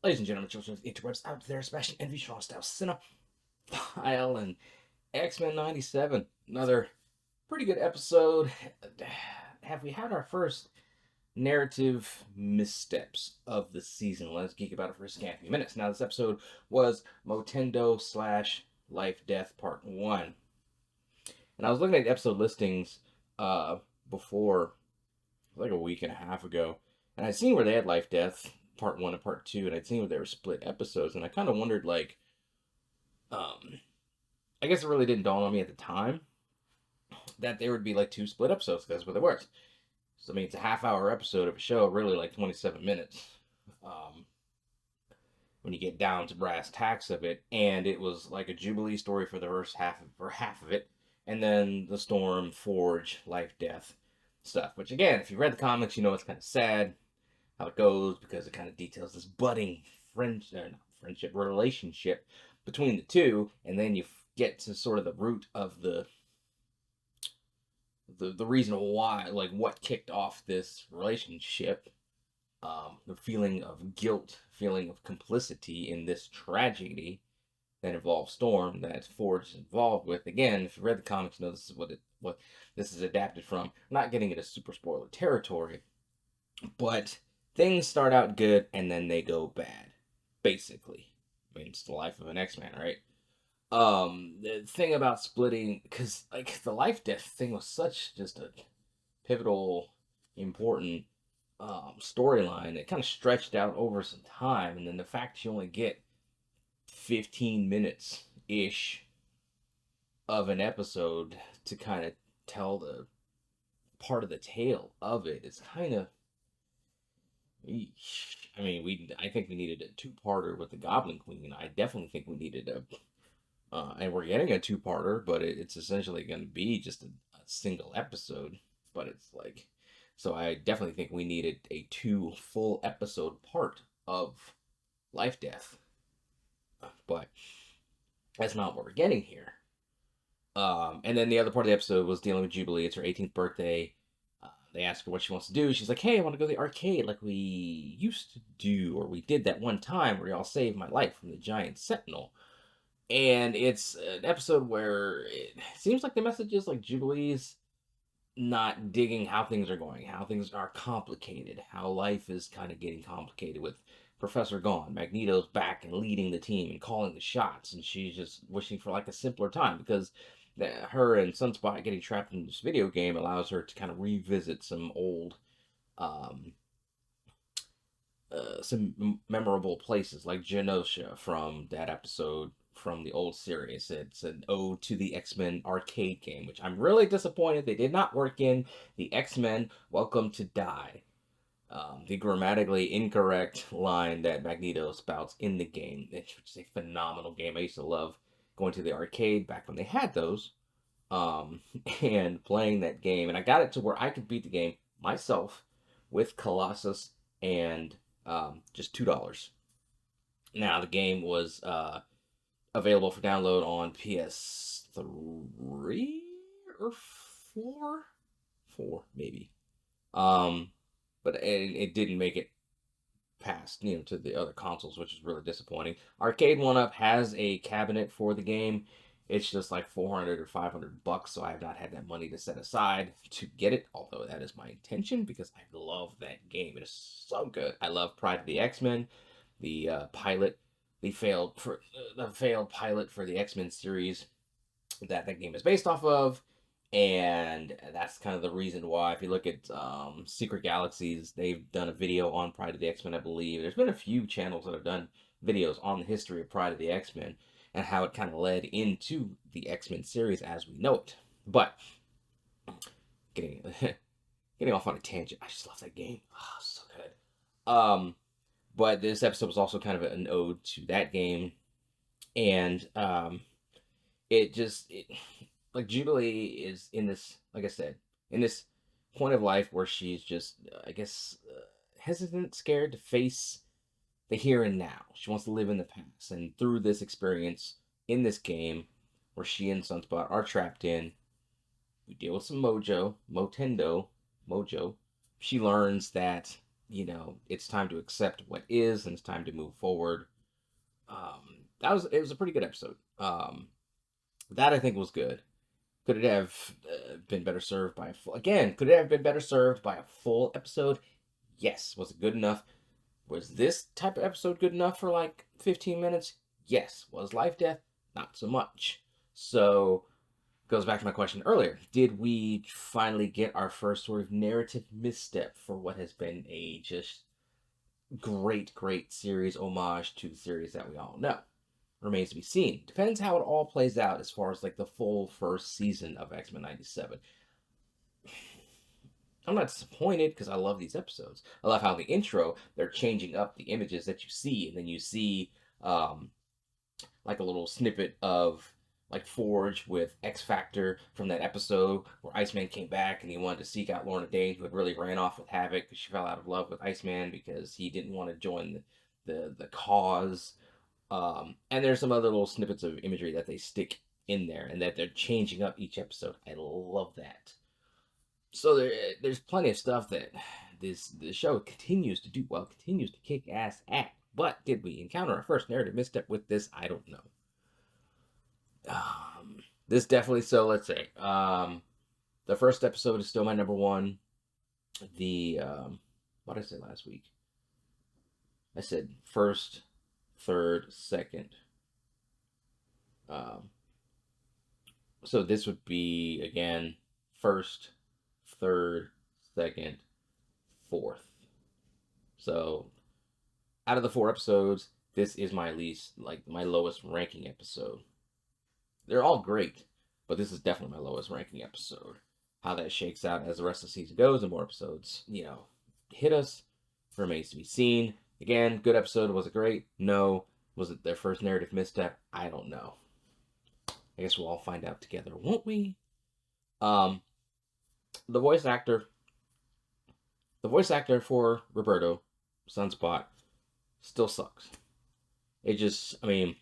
Ladies and gentlemen, children of the interwebs out there, Sebastian Envy, Strong Style Cinephile, and X-Men 97. Another pretty good episode. Have we had our first narrative missteps of the season? Let's geek about it for a scant few minutes. Now, this episode was Motendo slash Life Death Part 1. And I was looking at the episode listings uh, before, like a week and a half ago, and I'd seen where they had Life Death Part 1 and Part 2, and I'd seen where they were split episodes, and I kind of wondered, like, um, I guess it really didn't dawn on me at the time that there would be like two split episodes. That's what it was. So I mean, it's a half-hour episode of a show, really like 27 minutes. Um, when you get down to brass tacks of it, and it was like a Jubilee story for the first half of it, and then the Storm, Forge, Life, Death stuff. Which again, if you read the comics, you know it's kind of sad how it goes because it kind of details this budding friendship relationship between the two, and then you get to sort of the root of the reason why, like what kicked off this relationship, the feeling of guilt, feeling of complicity in this tragedy that involves Storm that Forge is involved with. Again, if you read the comics, you know this is what this is adapted from. I'm not getting into super spoiler territory, but things start out good and then they go bad, basically. I mean, it's the life of an X-Man, right? The thing about splitting, because like the life death thing was such just a pivotal, important storyline. It kind of stretched out over some time, and then the fact you only get 15 minutes ish of an episode to kind of tell the part of the tale of it is kind of. I mean, I think we needed a two-parter with the Goblin Queen. I definitely think we needed a and we're getting a two-parter, but it's essentially going to be just a single episode. But it's like, so I definitely think we needed a two full episode part of Life Death, but that's not what we're getting here. And then the other part of the episode was dealing with Jubilee. It's her 18th birthday. They ask her what she wants to do. She's like, "Hey, I want to go to the arcade like we used to do, or we did that one time where y'all saved my life from the giant sentinel." And it's an episode where it seems like the message is like Jubilee's not digging how things are going, how things are complicated, how life is kind of getting complicated with Professor gone. Magneto's back and leading the team and calling the shots, and she's just wishing for like a simpler time because her and Sunspot getting trapped in this video game allows her to kind of revisit some old um, some memorable places like Genosha from that episode from the old series. It's an ode to the X-Men arcade game, which I'm really disappointed they did not work in the X-Men Welcome to Die. The grammatically incorrect line that Magneto spouts in the game, which is a phenomenal game. I used to love going to the arcade back when they had those, um, and playing that game. And I got it to where I could beat the game myself with Colossus and just $2. Now the game was available for download on PS3 or four, four maybe. Um, but it didn't make it past to the other consoles, which is really disappointing. Arcade One Up has a cabinet for the game. It's just like 400 or $500, so I have not had that money to set aside to get it. Although that is my intention because I love that game. It is so good. I love Pride of the X Men, the pilot, the failed pilot for the X Men series that game is based off of, and that's kind of the reason why. If you look at Secret Galaxies, they've done a video on Pride of the X Men, I believe. There's been a few channels that have done videos on the history of Pride of the X Men and how it kind of led into the X Men series as we know it. But getting getting off on a tangent, I just love that game. Oh, so good. But this episode was also kind of an ode to that game, and it like Jubilee is in this, like I said, in this point of life where she's just, I guess, hesitant, scared to face the here and now. She wants to live in the past, and through this experience in this game, where she and Sunspot are trapped in, we deal with some Mojo. She learns that. it's time to accept what is and it's time to move forward. It was a pretty good episode. That I think was good. Could it have been better served by a full? Again, could it have been better served by a full episode? Yes. Was it good enough? Was this type of episode good enough for like 15 minutes? Yes. Was Life Death? Not so much. So goes back to my question earlier. Did we finally get our first sort of narrative misstep for what has been a just great series homage to the series that we all know? Remains to be seen. Depends how it all plays out as far as like the full first season of X-Men 97. I'm not disappointed because I love these episodes. I love how in the intro they're changing up the images that you see, and then you see um, like a little snippet of like Forge with X Factor from that episode where Iceman came back and he wanted to seek out Lorna Dane, who had really ran off with Havoc because she fell out of love with Iceman because he didn't want to join the cause. And there's some other little snippets of imagery that they stick in there and that they're changing up each episode. I love that. So there's plenty of stuff that the show continues to do well, continues to kick ass at. But did we encounter our first narrative misstep with this? I don't know. This definitely. So let's say the first episode is still my number one. The what did I say last week? I said first, third, second. Um, so this would be again first, third, second, fourth. So out of the 4 episodes, this is my least, like my lowest ranking episode. They're all great, but this is definitely my lowest ranking episode. How that shakes out as the rest of the season goes and more episodes, hit us remains to be seen. Again, good episode. Was it great? No. Was it their first narrative misstep? I don't know. I guess we'll all find out together, won't we? Um, the voice actor, the voice actor for Roberto, Sunspot, still sucks. It just, I mean,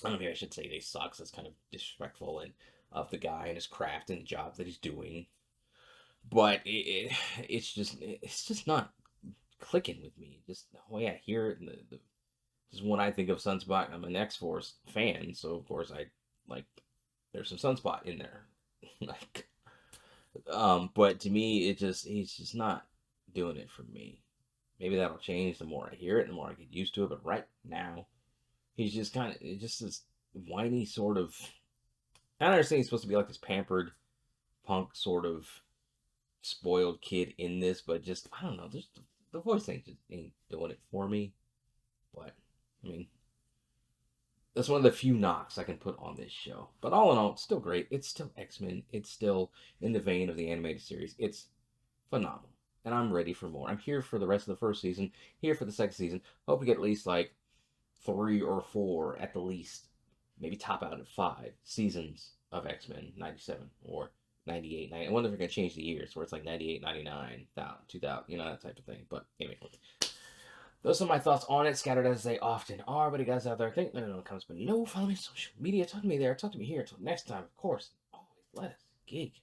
I don't know, maybe I should say they sucks. That's kind of disrespectful and of the guy and his craft and the job that he's doing. But it's just not clicking with me. Just the way I hear it, and just when I think of Sunspot, I'm an X Force fan, so of course I like there's some Sunspot in there. like, but to me, he's just not doing it for me. Maybe that'll change the more I hear it, the more I get used to it. But right now, he's just kind of just this whiny sort of. I understand he's supposed to be like this pampered punk sort of spoiled kid in this, but just I don't know. Just the voice thing just ain't doing it for me. But I mean, that's one of the few knocks I can put on this show. But all in all, it's still great. It's still X-Men. It's still in the vein of the animated series. It's phenomenal. And I'm ready for more. I'm here for the rest of the first season, here for the second season. Hope we get at least like 3 or 4 at the least. Maybe top out at 5 seasons of X-Men 97 or 98. I wonder if they're going to change the years where it's like 98, 99, 2000, that type of thing. But anyway, those are my thoughts on it, scattered as they often are. But you guys out there, think let me know in the comments below. Follow me on social media. Talk to me there. Talk to me here. Until next time, of course, always let us geek.